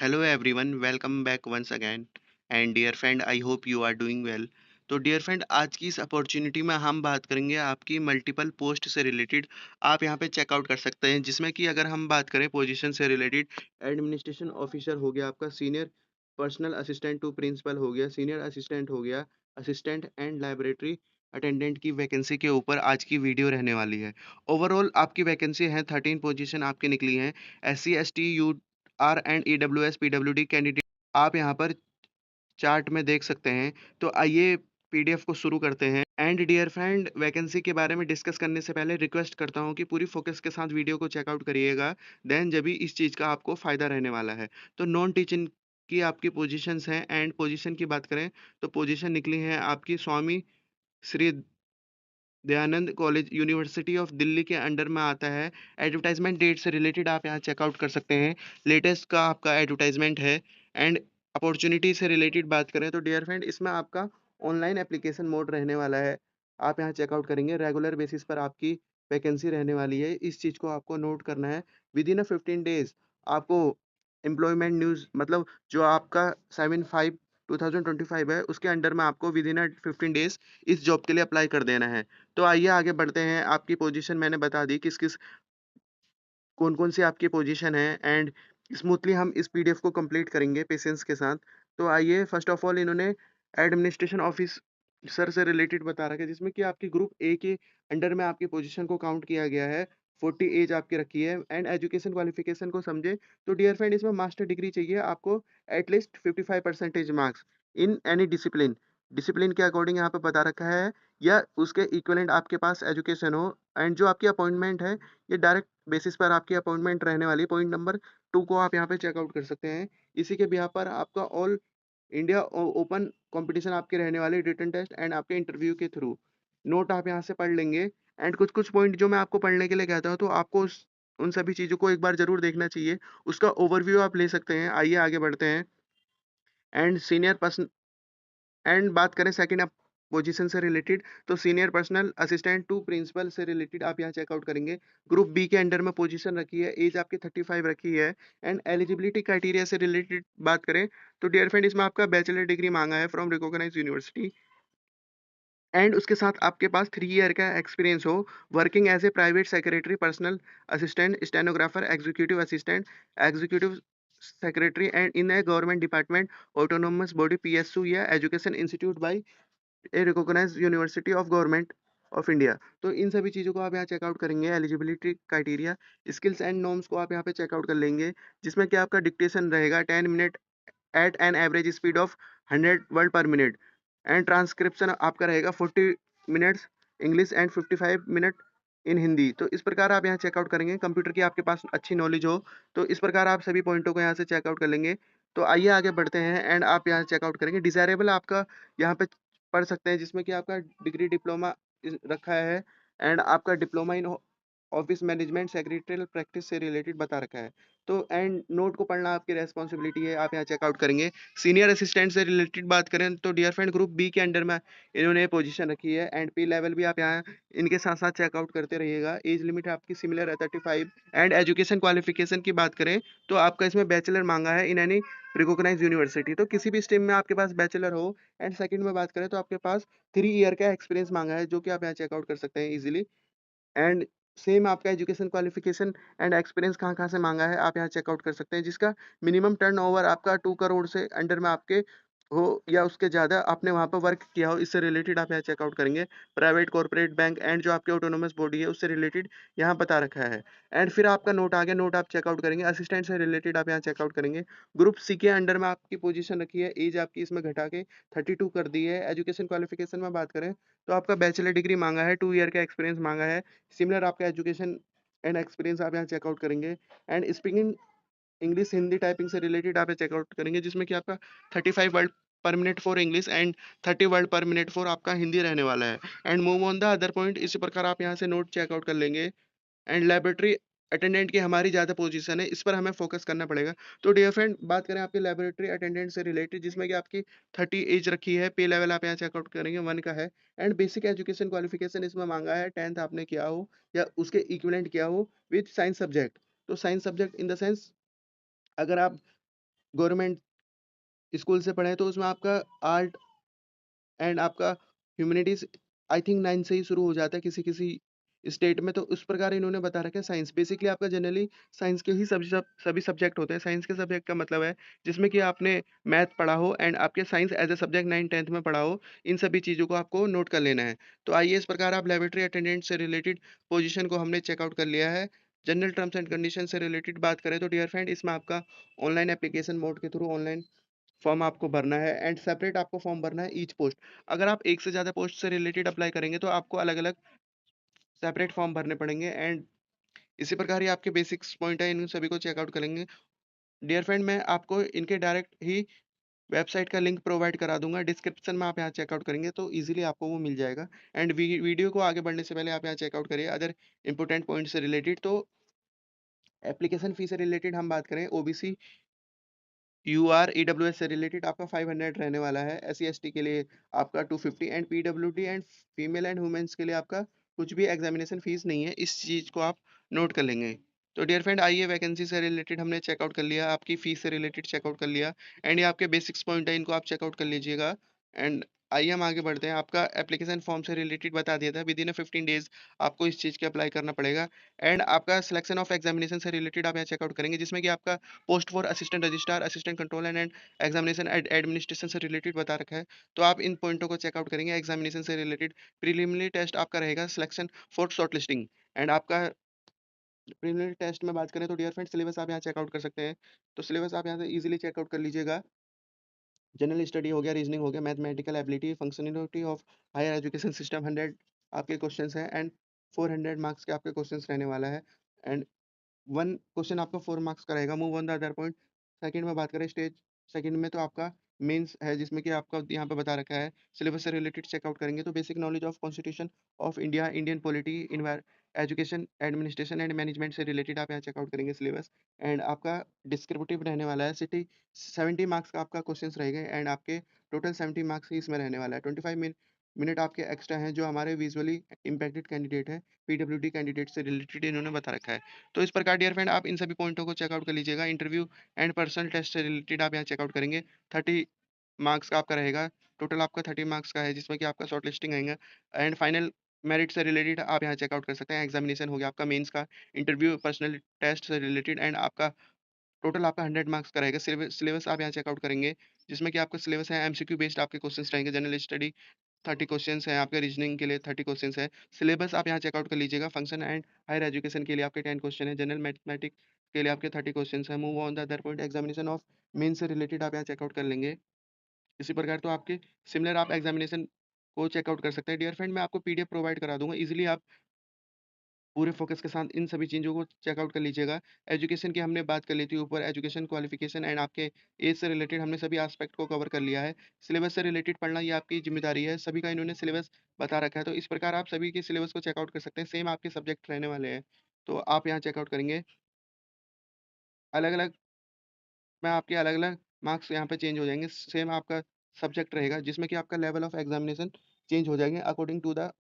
Hello everyone, welcome back once again. And dear friend, I hope you are doing well. तो dear friend, आज की इस opportunity में हम बात करेंगे आपकी मल्टीपल पोस्ट से रिलेटेड। आप यहाँ पे चेकआउट कर सकते हैं, जिसमें कि अगर हम बात करें पोजीशन से रिलेटेड, एडमिनिस्ट्रेशन ऑफिसर हो गया, आपका senior personal assistant to principal हो गया, सीनियर असिस्टेंट हो गया, असिस्टेंट एंड लाइब्रेटरी अटेंडेंट की वैकेंसी के ऊपर आज की वीडियो रहने वाली है। ओवरऑल आपकी वैकेंसी है 13 पोजीशन आपकी निकली हैं। SC ST R and EWS PWD candidate आप यहाँ पर चार्ट में देख सकते हैं। तो आइए पीडीएफ को शुरू करते हैं। एंड डियर फ्रेंड, वैकेंसी के बारे में डिस्कस करने से पहले रिक्वेस्ट करता हूँ कि पूरी फोकस के साथ वीडियो को चेकआउट करिएगा। देन जब भी इस चीज़ का आपको फ़ायदा रहने वाला है। तो नॉन टीचिंग की आपकी पोजीशंस हैं। एंड पोजीशन की बात करें तो पोजीशन निकली है आपकी Swami Shri Dayanand college university of Delhi के अंडर में आता है। एडवर्टाइजमेंट डेट से रिलेटेड आप यहाँ चेकआउट कर सकते हैं। लेटेस्ट का आपका एडवर्टाइजमेंट है। एंड अपॉर्चुनिटी से रिलेटेड बात करें तो डियर फ्रेंड, इसमें आपका ऑनलाइन एप्लीकेशन मोड रहने वाला है। आप यहाँ चेकआउट करेंगे, रेगुलर बेसिस पर आपकी वैकेंसी रहने वाली है। इस चीज़ को आपको नोट करना है। विद इन 15 डेज आपको एम्प्लॉयमेंट न्यूज़, मतलब जो आपका 7/5/2025 है, उसके अंडर में आपको विद इन 15 डेज इस जॉब के लिए अप्लाई कर देना है। तो आइए आगे बढ़ते हैं। आपकी पोजीशन मैंने बता दी किस-किस कौन-कौन सी आपकी पोजीशन है। एंड स्मूथली हम इस पीडीएफ को कंप्लीट करेंगे पेशेंस के साथ। तो आइए, फर्स्ट ऑफ ऑल इन्होंने एडमिनिस्ट्रेशन ऑफिसर से रिलेटेड बता रखा है, जिसमें कि आपकी ग्रुप ए के अंडर में आपकी पोजीशन को काउंट किया गया है। 40 एज आपकी रखी है। एंड एजुकेशन क्वालिफिकेशन को समझे तो डियर फ्रेंड, इसमें मास्टर डिग्री चाहिए आपको, at least 55% marks in any discipline. Discipline के अकॉर्डिंग यहाँ पे बता रखा है, या उसके इक्विवेलेंट आपके पास एजुकेशन हो। एंड जो आपकी अपॉइंटमेंट है, ये डायरेक्ट बेसिस पर आपकी अपॉइंटमेंट रहने वाली है। पॉइंट नंबर 2 को आप यहाँ पे चेकआउट कर सकते हैं। इसी के बिहाफ पर आपका ऑल इंडिया ओपन कंपटीशन आपके रहने वाले, रिटन टेस्ट एंड आपके इंटरव्यू के थ्रू। नोट आप यहाँ से पढ़ लेंगे। एंड कुछ-कुछ पॉइंट जो मैं आपको पढ़ने के लिए कहता हूँ, तो आपको उन सभी चीज़ों को एक बार ज़रूर देखना चाहिए। उसका ओवरव्यू आप ले सकते हैं। आइए आगे बढ़ते हैं। एंड सीनियर पर्सन एंड बात करें सेकंड अप पोजीशन से रिलेटेड, तो senior personal assistant to principal से रिलेटेड आप यहाँ चेकआउट करेंगे। ग्रुप बी के अंडर में पोजीशन रखी है, एज आपकी 35 रखी है। एंड एलिजिबिलिटी क्राइटेरिया से रिलेटेड बात करें तो डियर फ्रेंड, इसमें आपका बैचलर डिग्री मांगा है फ्रॉम रिकॉग्नाइज्ड यूनिवर्सिटी। एंड उसके साथ आपके पास 3 ईयर का एक्सपीरियंस हो working as a private secretary, personal assistant, stenographer, executive assistant, executive secretary and in a government department, autonomous body, PSU या education institute by a recognised university of government of India. तो इन सभी चीज़ों को आप यहाँ checkout करेंगे। Eligibility criteria, skills and norms को आप यहाँ पे चेकआउट कर लेंगे, जिसमें कि आपका डिक्टेशन रहेगा 10 minute at an average speed of 100 word per minute. And transcription आपका रहेगा 40 minutes English and 55 minute in Hindi. तो इस प्रकार आप यहाँ चेकआउट करेंगे। कंप्यूटर की आपके पास अच्छी नॉलेज हो, तो इस प्रकार आप सभी पॉइंटों को यहाँ से चेकआउट कर लेंगे। तो आइए आगे बढ़ते हैं। एंड आप यहाँ चेकआउट करेंगे डिज़ायरेबल आपका यहाँ पे पढ़ सकते हैं, जिसमें कि आपका डिग्री डिप्लोमा रखा है। एंड आपका diploma in office management secretarial practice से रिलेटेड बता रखा है। तो एंड नोट को पढ़ना आपकी रेस्पॉन्सिबिलिटी है, आप यहाँ चेकआउट करेंगे। सीनियर असिस्टेंट से रिलेटेड बात करें तो डियर फ्रेंड, ग्रुप बी के अंडर में इन्होंने पोजीशन रखी है। एंड पी लेवल भी आप यहाँ इनके साथ साथ चेकआउट करते रहिएगा। एज लिमिट आपकी सिमिलर है 35। एंड एजुकेशन क्वालिफिकेशन की बात करें तो आपका इसमें बैचलर मांगा है इन एनी रिकॉग्नाइज्ड यूनिवर्सिटी, तो किसी भी स्ट्रीम में आपके पास बैचलर हो। एंड सेकंड में बात करें तो आपके पास 3 ईयर का एक्सपीरियंस मांगा है, जो कि आप यहाँ चेकआउट कर सकते हैं इजीली। एंड सेम आपका एजुकेशन क्वालिफिकेशन एंड एक्सपीरियंस कहाँ-कहाँ से माँगा है, आप यहाँ चेकआउट कर सकते हैं, जिसका मिनिमम टर्नओवर आपका 2 करोड़ से अंडर में आपके हो, या उसके ज़्यादा आपने वहाँ पे वर्क किया हो, इससे रिलेटेड आप यहाँ चेकआउट करेंगे। प्राइवेट, कॉर्पोरेट, बैंक एंड जो आपके ऑटोनोमस बॉडी है, उससे रिलेटेड यहाँ बता रखा है। एंड फिर आपका नोट आ गया, नोट आप चेकआउट करेंगे। असिस्टेंट से रिलेटेड आप यहाँ चेकआउट करेंगे। ग्रुप सी के अंडर में आपकी पोजीशन रखी है, एज आपकी इसमें घटा के 32 कर दी है। एजुकेशन क्वालिफिकेशन में बात करें तो आपका बैचलर डिग्री माँगा है, 2 ईयर का एक्सपीरियंस माँगा है। सिमिलर आपका एजुकेशन एंड एक्सपीरियंस आप यहाँ चेकआउट करेंगे। And speaking English, Hindi typing से रिलेटेड आप चेकआउट करेंगे, जिसमें कि आपका 35 word per minute for English and 30 word per minute for आपका हिंदी रहने वाला है। And move on the other point, इसी प्रकार आप यहाँ से नोट चेकआउट कर लेंगे। एंड लैबोरेटरी अटेंडेंट की हमारी ज़्यादा पोजीशन है, इस पर हमें फोकस करना पड़ेगा। तो डियर फ्रेंड, बात करें आपके लैबोरेटरी अटेंडेंट से रिलेटेड, जिसमें कि आपकी 30 एज रखी है। पे लेवल आप यहाँ चेकआउट करेंगे 1 का है। एंड बेसिक एजुकेशन क्वालिफिकेशन इसमें मांगा है 10th आपने किया हो, या उसके इक्विवेलेंट किया हो विद साइंस सब्जेक्ट। तो science subject in the sense, अगर आप गवर्नमेंट स्कूल से पढ़े हैं, तो उसमें आपका आर्ट एंड आपका ह्यूमैनिटीज़ आई थिंक 9 से ही शुरू हो जाता है किसी-किसी स्टेट में, तो उस प्रकार इन्होंने बता रखा है साइंस। बेसिकली आपका जनरली साइंस के ही सभी सब्जेक्ट होते हैं। साइंस के सब्जेक्ट का मतलब है जिसमें कि आपने मैथ पढ़ा हो एंड आपके science as a subject 9th-10th में पढ़ा हो, इन सभी चीज़ों को आपको नोट कर लेना है। तो आइए इस प्रकार आप लैबोरेटरी अटेंडेंट से रिलेटेड पोज़ीशन को हमने चेक आउट कर लिया है। जनरल टर्म्स एंड कंडीशन से रिलेटेड बात करें तो डियर फ्रेंड, इसमें आपका ऑनलाइन एप्लीकेशन मोड के थ्रू ऑनलाइन फॉर्म आपको भरना है एंड सेपरेट आपको फॉर्म भरना है ईच पोस्ट। अगर आप एक से ज़्यादा पोस्ट से रिलेटेड अप्लाई करेंगे तो आपको अलग-अलग सेपरेट फॉर्म भरने पड़ेंगे एंड इसी प्रकार ये आपके बेसिक्स पॉइंट है, इन सभी को चेकआउट करेंगे। डियर फ्रेंड, मैं आपको इनके डायरेक्ट ही वेबसाइट का लिंक प्रोवाइड करा दूँगा, डिस्क्रिप्शन में आप यहाँ चेकआउट करेंगे तो ईज़िली आपको वो मिल जाएगा एंड वीडियो को आगे बढ़ने से पहले आप यहाँ चेकआउट करिए अदर इम्पोर्टेंट पॉइंट से रिलेटेड। तो एप्लीकेशन फ़ी से रिलेटेड हम बात करें, ओबीसी यूआर ईडब्ल्यूएस से रिलेटेड आपका 500 रहने वाला है, एससी एसटी के लिए आपका 250 and PWD and female and women's के लिए आपका कुछ भी एग्जामिनेशन फीस नहीं है। इस चीज़ को आप नोट कर लेंगे। तो डियर फ्रेंड, आइए वैकेंसी से रिलेटेड हमने चेकआउट कर लिया, आपकी फीस से रिलेटेड चेकआउट कर लिया एंड ये आपके बेसिक्स पॉइंट है, इनको आप चेकआउट कर लीजिएगा एंड आइए हम आगे बढ़ते हैं। आपका एप्लीकेशन फॉर्म से रिलेटेड बता दिया था, विद इन 15 डेज आपको इस चीज़ के अप्लाई करना पड़ेगा एंड आपका सिलेक्शन ऑफ एग्जामिनेशन से रिलेटेड आप यहाँ चेकआउट करेंगे, जिसमें कि आपका post for assistant registrar, assistant controller and examination administration से रिलेटेड बता रखा है। तो आप इन पॉइंटों को चेकआउट करेंगे। एग्जामिनेशन से रिलेटेड प्रीलिमिनरी टेस्ट आपका रहेगा सिलेक्शन फॉर शॉर्टलिस्टिंग एंड आपका प्रीलिमिनरी टेस्ट में बात करें तो डियर फ्रेंड, सिलेबस आप यहाँ चेकआउट कर सकते हैं। तो सिलेबस आप यहाँ से इजीली चेकआउट कर लीजिएगा। जनरल स्टडी हो गया, रीजनिंग हो गया, mathematical ability, functionality of higher education system 100 आपके क्वेश्चंस हैं एंड 400 मार्क्स के आपके क्वेश्चंस रहने वाला है एंड 1 क्वेश्चन आपका 4 मार्क्स का रहेगा। Move on the other point. Second में बात करें, स्टेज सेकंड में तो आपका मेंस है, जिसमें कि आपका यहाँ पे बता रखा है सिलेबस से रिलेटेड चेकआउट करेंगे तो basic knowledge of constitution of India, Indian polity, education, administration and management से रिलेटेड आप यहाँ चेकआउट करेंगे सिलेबस एंड आपका डिस्क्रिप्टिव रहने वाला है। सिटी 70 मार्क्स का आपका क्वेश्चंस रहेंगे एंड आपके टोटल 70 मार्क्स ही इसमें रहने वाला है। 25 मिनट आपके एक्स्ट्रा हैं जो हमारे विजुअली इम्पैक्टेड कैंडिडेट हैं, पीडब्ल्यूडी कैंडिडेट से रिलेटेड इन्होंने बता रखा है। तो इस प्रकार डियर फ्रेंड, आप इन सभी पॉइंटों को चेकआउट कर लीजिएगा। इंटरव्यू एंड पर्सनल टेस्ट से रिलेटेड आप यहाँ चेकआउट करेंगे। 30 मार्क्स का आपका रहेगा, टोटल आपका 30 मार्क्स का है, जिसमें कि आपका शॉर्ट लिस्टिंग आएगा एंड फाइनल मेरिट से रिलेटेड आप यहाँ चेकआउट कर सकते हैं। एग्जामिनेशन हो गया आपका मेंस का, इंटरव्यू पर्सनल टेस्ट से रिलेटेड एंड आपका टोटल आपका 100 मार्क्स का रहेगा। सिलेबस आप यहाँ चेकआउट करेंगे, जिसमें कि आपका सिलेबस है एमसीक्यू बेस्ड आपके क्वेश्चंस रहेंगे। जनरल स्टडी 30 क्वेश्चंस हैं, आपके रीजनिंग के लिए 30 क्वेश्चंस हैं। सिलेबस आप यहाँ चेकआउट कर लीजिएगा। फंक्शन एंड हायर एजुकेशन के लिए आपके 10 क्वेश्चन है। जनरल मैथमेटिक्स के लिए आपके 30 क्वेश्चंस हैं। Move on the other point. Examination of main से रिलेटेड आप यहाँ चेकआउट कर लेंगे। इसी प्रकार तो आपके सिमिलर आप एग्जामिनेशन को चेकआउट कर सकते हैं। डियर फ्रेंड, मैं आपको पीडीएफ प्रोवाइड करा दूंगा, इजीली आप पूरे फोकस के साथ इन सभी चीज़ों को चेकआउट कर लीजिएगा। एजुकेशन की हमने बात कर ली थी ऊपर, एजुकेशन क्वालिफिकेशन एंड आपके एज से रिलेटेड हमने सभी एस्पेक्ट को कवर कर लिया है। सिलेबस से रिलेटेड पढ़ना ये आपकी ज़िम्मेदारी है, सभी का इन्होंने सिलेबस बता रखा है, तो इस प्रकार आप सभी के सिलेबस को चेकआउट कर सकते हैं। सेम आपके सब्जेक्ट रहने वाले हैं, तो आप यहाँ चेकआउट करेंगे। अलग-अलग में आपके अलग-अलग मार्क्स यहाँ पे चेंज हो जाएँगे, सेम आपका सब्जेक्ट रहेगा, जिसमें कि आपका लेवल ऑफ एग्ज़ामिनेशन चेंज हो जाएँगे अकॉर्डिंग टू द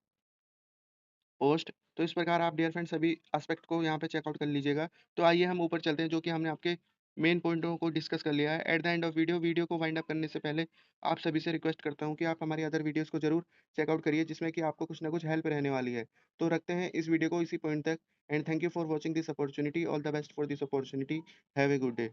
पोस्ट। तो इस प्रकार आप डियर फ्रेंड सभी एस्पेक्ट को यहाँ पे चेकआउट कर लीजिएगा। तो आइए हम ऊपर चलते हैं, जो कि हमने आपके मेन पॉइंटों को डिस्कस कर लिया है। At the end of video को वाइंड अप करने से पहले आप सभी से रिक्वेस्ट करता हूँ कि आप हमारी अदर वीडियोज़ को ज़रूर चेकआउट करिए, जिसमें कि आपको कुछ ना कुछ हेल्प रहने वाली है। तो रखते हैं इस वीडियो को इसी पॉइंट तक and thank you for watching this opportunity. All the best for this opportunity. Have a good day.